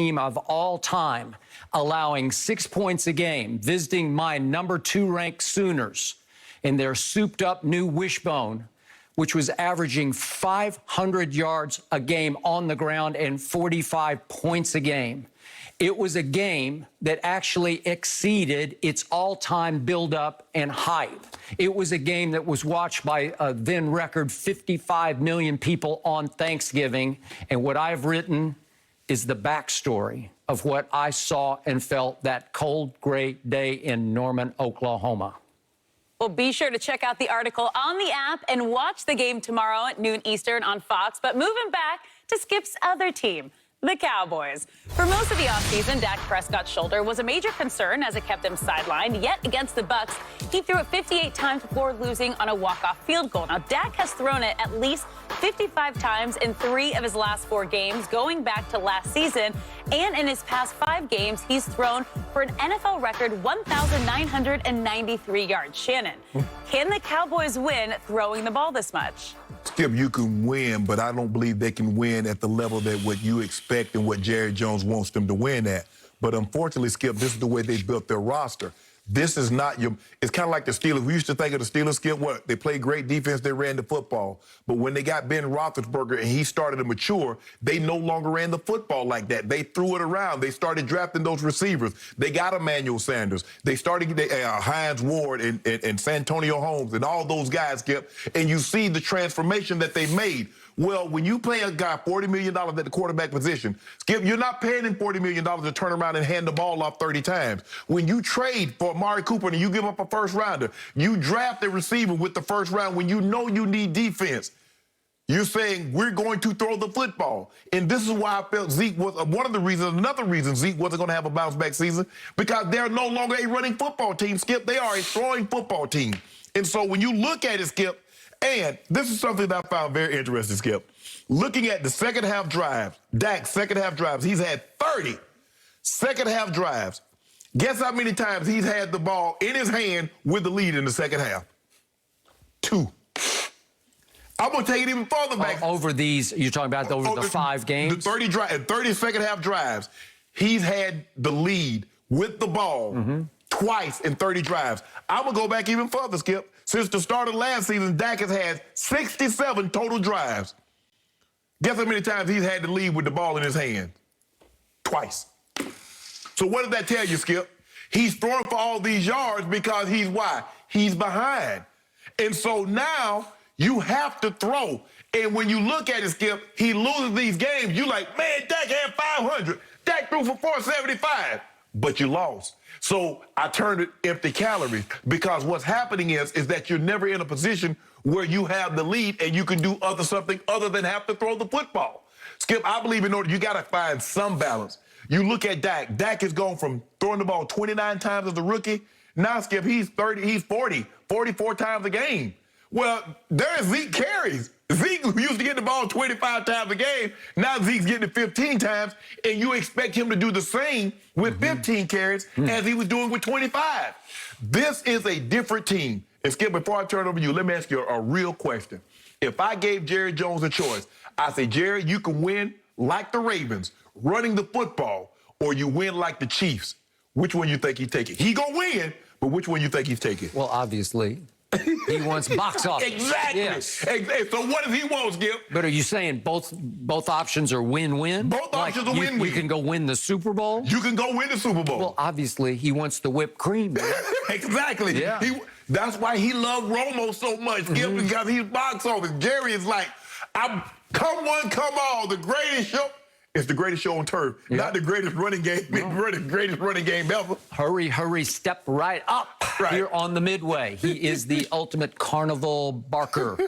team of all time, allowing 6 points a game, visiting my #2 ranked Sooners in their souped-up new wishbone, which was averaging 500 yards a game on the ground and 45 points a game. It was a game that actually exceeded its all-time build-up and hype. It was a game that was watched by a then-record 55 million people on Thanksgiving. And what I've written is the backstory of what I saw and felt that cold, gray day in Norman, Oklahoma. Well, be sure to check out the article on the app and watch the game tomorrow at noon Eastern on Fox. But moving back to Skip's other team, the Cowboys. For most of the offseason, Dak Prescott's shoulder was a major concern as it kept him sidelined. Yet against the Bucs, he threw it 58 times before losing on a walk-off field goal. Now, Dak has thrown it at least 55 times in 3 of his last 4 games, going back to last season. And in his past 5 games, he's thrown for an NFL record 1,993 yards. Shannon, can the Cowboys win throwing the ball this much? Skip, you can win, but I don't believe they can win at the level that what you expect and what Jerry Jones wants them to win at. But unfortunately, Skip, this is the way they built their roster. This is not your, it's kind of like the Steelers. We used to think of the Steelers, Skip, what? They played great defense, they ran the football. But when they got Ben Roethlisberger and he started to mature, they no longer ran the football like that. They threw it around. They started drafting those receivers. They got Emmanuel Sanders. They started Hines Ward and Santonio Holmes and all those guys, Skip. And you see the transformation that they made. Well, when you pay a guy $40 million at the quarterback position, Skip, you're not paying him $40 million to turn around and hand the ball off 30 times. When you trade for Amari Cooper and you give up a first rounder, you draft a receiver with the first round when you know you need defense. You're saying we're going to throw the football. And this is why I felt Zeke was one of the reasons, another reason Zeke wasn't going to have a bounce-back season, because they're no longer a running football team, Skip. They are a throwing football team. And so when you look at it, Skip, and this is something that I found very interesting, Skip. Looking at the second half drives, Dak's second half drives, he's had 30 second half drives. Guess how many times he's had the ball in his hand with the lead in the second half? 2. I'm going to take it even further back. Over these, you're talking about over the 5 games? The 30 second half drives, he's had the lead with the ball twice in 30 drives. I'm going to go back even further, Skip. Since the start of last season, Dak has had 67 total drives. Guess how many times he's had the lead with the ball in his hand? Twice. So what does that tell you, Skip? He's throwing for all these yards because he's why? He's behind. And so now you have to throw. And when you look at it, Skip, he loses these games. You're like, man, Dak had 500. Dak threw for 475. But you lost. So I turned it empty calories because what's happening is that you're never in a position where you have the lead and you can do something other than have to throw the football. Skip, I believe in order, you got to find some balance. You look at Dak. Dak has gone from throwing the ball 29 times as a rookie. Now, Skip, he's 44 times a game. Well, there's Zeke carries. Zeke used to get the ball 25 times a game. Now Zeke's getting it 15 times, and you expect him to do the same with 15 carries as he was doing with 25. This is a different team. And Skip, before I turn it over to you, let me ask you a real question. If I gave Jerry Jones a choice, I say, Jerry, you can win like the Ravens, running the football, or you win like the Chiefs. Which one you think he's taking? He gonna win, but which one you think he's taking? Well, obviously, he wants box office. Exactly. Yes. So what does he want, Skip? But are you saying both options are win-win? Both options are win-win. You can go win the Super Bowl? You can go win the Super Bowl. Well, obviously, he wants the whipped cream. Exactly. Yeah. That's why he loved Romo so much, Skip, because he's box office. Jerry is like, come one, come all, the greatest show. It's the greatest show on turf, not the greatest running game, the greatest running game ever. Hurry, hurry, step right up here on the midway. He is the ultimate carnival barker.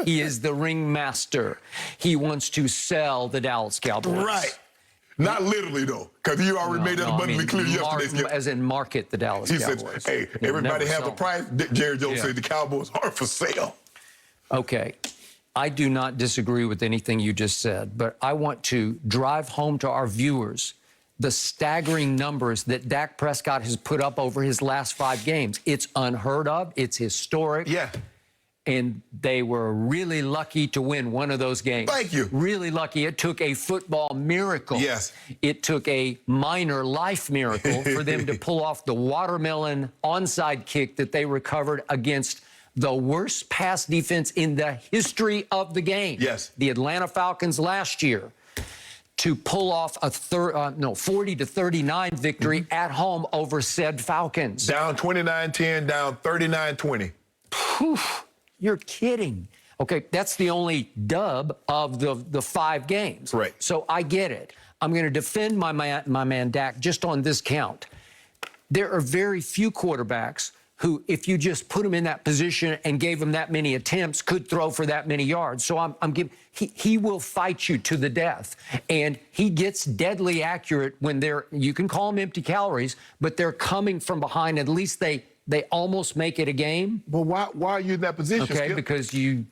He is the ringmaster. He wants to sell the Dallas Cowboys. Right. Not literally, though, because he already made that abundantly clear yesterday. As in market the Dallas Cowboys. He said, hey, everybody has a price. Jerry Jones said the Cowboys aren't for sale. Okay. I do not disagree with anything you just said, but I want to drive home to our viewers the staggering numbers that Dak Prescott has put up over his last 5 games. It's unheard of. It's historic. Yeah. And they were really lucky to win one of those games. Thank you. Really lucky. It took a football miracle. Yes. It took a minor life miracle for them to pull off the watermelon onside kick that they recovered against the worst pass defense in the history of the game. Yes. The Atlanta Falcons last year, to pull off a 40-39 victory at home over said Falcons. Down 29-10, down 39-20. Poof. You're kidding. Okay, that's the only dub of the 5 games. Right. So I get it. I'm going to defend my man Dak just on this count. There are very few quarterbacks who, if you just put him in that position and gave him that many attempts, could throw for that many yards. So I'm giving, he will fight you to the death. And he gets deadly accurate when you can call them empty calories, but they're coming from behind. At least they almost make it a game. Well, why are you in that position, Okay, Skip? because you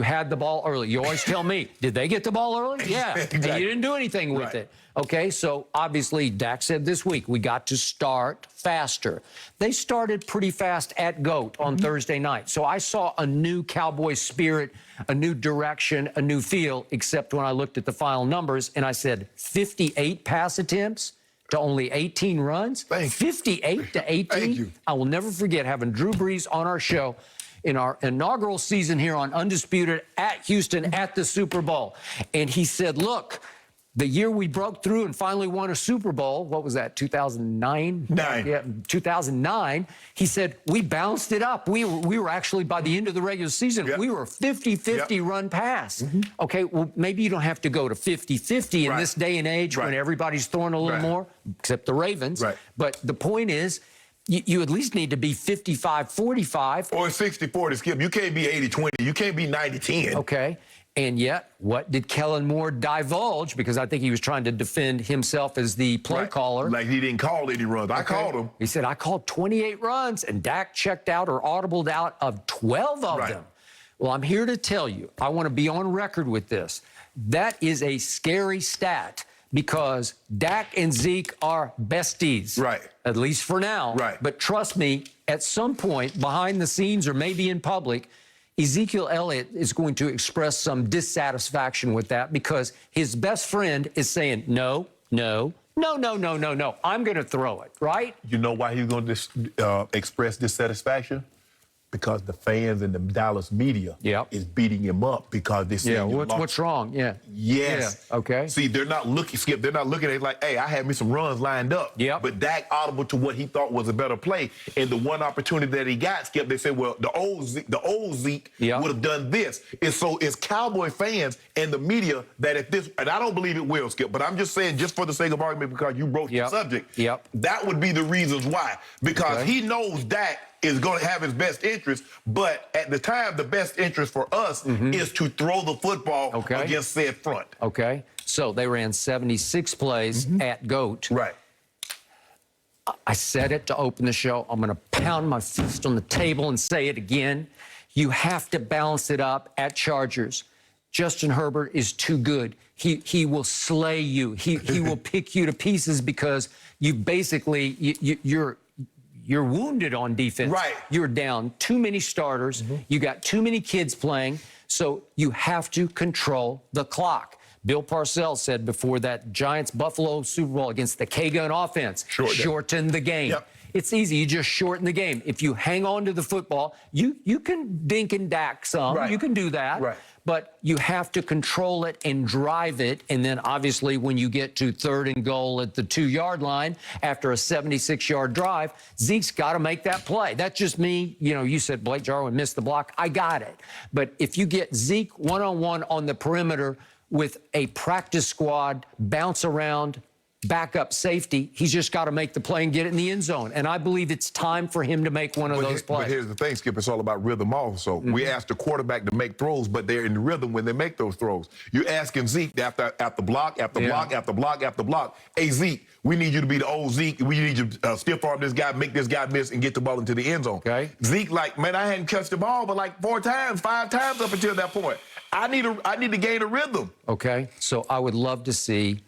had the ball early. You always tell me, did they get the ball early? Yeah, Exactly. and you didn't do anything with Right. it. Okay, so obviously Dak said this week, we got to start faster. They started pretty fast at GOAT on Thursday night. So I saw a new Cowboy spirit, a new direction, a new feel, except when I looked at the final numbers and I said 58 pass attempts to only 18 runs. Thank you. 58 to 18. Thank you. I will never forget having Drew Brees on our show in our inaugural season here on Undisputed at Houston at the Super Bowl. And he said, look, the year we broke through and finally won a Super Bowl, what was that, 2009? Yeah, 2009. He said, we bounced it up. We were actually, by the end of the regular season, Yep. we were 50-50 run pass. Okay, well, maybe you don't have to go to 50-50 in Right. this day and age when Right. everybody's throwing a little Right. more, except the Ravens. Right. But the point is, you at least need to be 55-45. Or 60-40, Skip. You can't be 80-20. You can't be 90-10. Okay. And yet, what did Kellen Moore divulge? Because I think he was trying to defend himself as the play Right. caller. Like he didn't call any runs. I called him. He said, I called 28 runs, and Dak checked out or audibled out of 12 of Right. them. Well, I'm here to tell you, I want to be on record with this. That is a scary stat because Dak and Zeke are besties. Right. At least for now. Right. But trust me, at some point, behind the scenes or maybe in public, Ezekiel Elliott is going to express some dissatisfaction with that because his best friend is saying, no, I'm going to throw it, right? You know why he's going to express dissatisfaction? Because the fans and the Dallas media is beating him up because they're saying what's wrong? Yeah. Yes. Yeah. Okay. See, they're not looking, Skip, they're not looking at it like, hey, I had me some runs lined up. Yep. But Dak audible to what he thought was a better play. And the one opportunity that he got, Skip, they said, well, the old Zeke would have done this. And so it's Cowboy fans and the media that if this, and I don't believe it will, Skip, but I'm just saying, just for the sake of argument, because you broached the subject, that would be the reasons why. Because he knows Dak is going to have his best interest, but at the time, the best interest for us is to throw the football against said front. Okay. So they ran 76 plays at GOAT. Right. I said it to open the show. I'm going to pound my fist on the table and say it again. You have to balance it up at Chargers. Justin Herbert is too good. He will slay you. He will pick you to pieces because you basically, you're wounded on defense. Right. You're down too many starters. You got too many kids playing. So you have to control the clock. Bill Parcells said before that Giants-Buffalo Super Bowl against the K-Gun offense, shorten the game. Yep. It's easy. You just shorten the game. If you hang on to the football, you can dink and dack some. Right. You can do that. Right. But you have to control it and drive it. And then obviously when you get to 3rd and goal at the 2-yard line after a 76-yard drive, Zeke's got to make that play. That's just me. You know, you said Blake Jarwin missed the block. I got it. But if you get Zeke one-on-one on the perimeter with a practice squad, bounce around, backup safety, he's just got to make the play and get it in the end zone. And I believe it's time for him to make one of those plays. But here's the thing, Skip, it's all about rhythm also. We ask the quarterback to make throws, but they're in the rhythm when they make those throws. You're asking Zeke after block, after block, hey, Zeke, we need you to be the old Zeke. We need you to stiff arm this guy, make this guy miss, and get the ball into the end zone. Okay. Zeke, like, man, I hadn't catched the ball but like 4 times, 5 times up until that point. I need to gain a rhythm. Okay, so I would love to see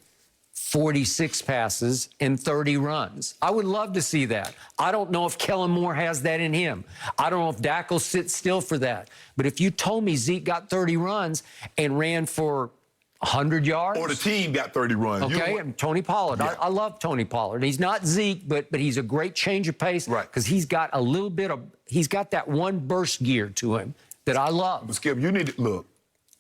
46 passes and 30 runs. I would love to see that. I don't know if Kellen Moore has that in him. I don't know if Dak will sit still for that. But if you told me Zeke got 30 runs and ran for 100 yards. Or the team got 30 runs. Okay, and Tony Pollard. Yeah. I love Tony Pollard. He's not Zeke, but he's a great change of pace. Right. Because he's got a little bit of, he's got that one burst gear to him that I love. But Skip, you need to look.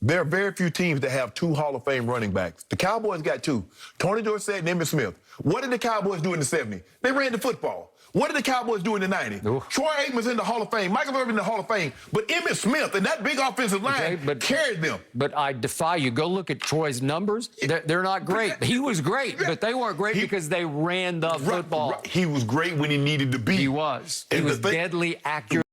There are very few teams that have 2 Hall of Fame running backs. The Cowboys got 2. Tony Dorsett and Emmitt Smith. What did the Cowboys do in the 70s? They ran the football. What did the Cowboys do in the 90s? Ooh. Troy Aikman's in the Hall of Fame. Michael Irvin in the Hall of Fame. But Emmitt Smith and that big offensive line carried them. But I defy you. Go look at Troy's numbers. They're not great. He was great, but they weren't great because they ran the football. He was great when he needed to be. He was. He was deadly accurate.